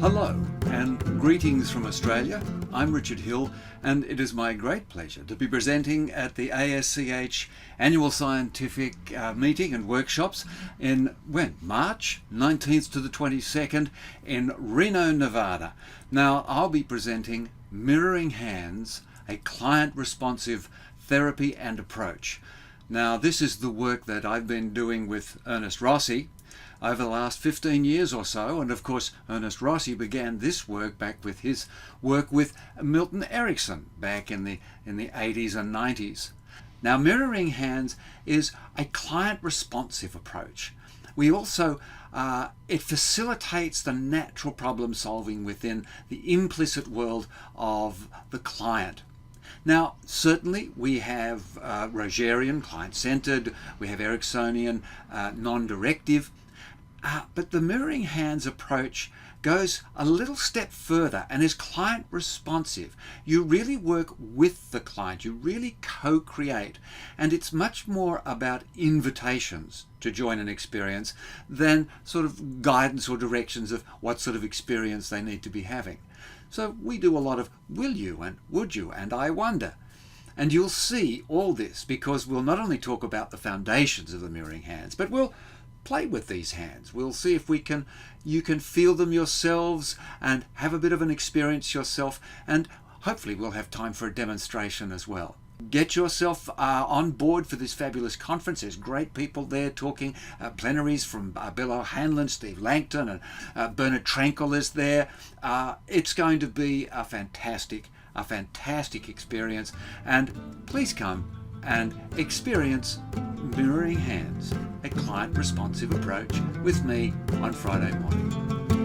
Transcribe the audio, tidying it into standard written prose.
Hello and greetings from Australia. I'm Richard Hill and it is my great pleasure to be presenting at the ASCH Annual Scientific Meeting and Workshops in March 19th to the 22nd in Reno, Nevada. Now I'll be presenting Mirroring Hands, a client-responsive therapy and approach. Now this is the work that I've been doing with Ernest Rossi over the last 15 years or so, and of course Ernest Rossi began this work back with his work with Milton Erickson back in the 80s and 90s. Now Mirroring Hands is a client-responsive approach. We also it facilitates the natural problem solving within the implicit world of the client. Now, certainly we have Rogerian, client-centered, we have Ericksonian, non-directive, but the Mirroring Hands approach goes a little step further and is client responsive. You really work with the client, you really co-create, and it's much more about invitations to join an experience than sort of guidance or directions of what sort of experience they need to be having. So we do a lot of will you and would you and I wonder. And you'll see all this because we'll not only talk about the foundations of the Mirroring Hands, but we'll play with these hands. We'll see if you can feel them yourselves and have a bit of an experience yourself, and hopefully we'll have time for a demonstration as well. Get yourself on board for this fabulous conference. There's great people there talking, plenaries from Bill O'Hanlon, Steve Langton, and Bernard Tranquil is there. It's going to be a fantastic experience, and please come and experience Mirroring Hands, a client-responsive approach with me on Friday morning.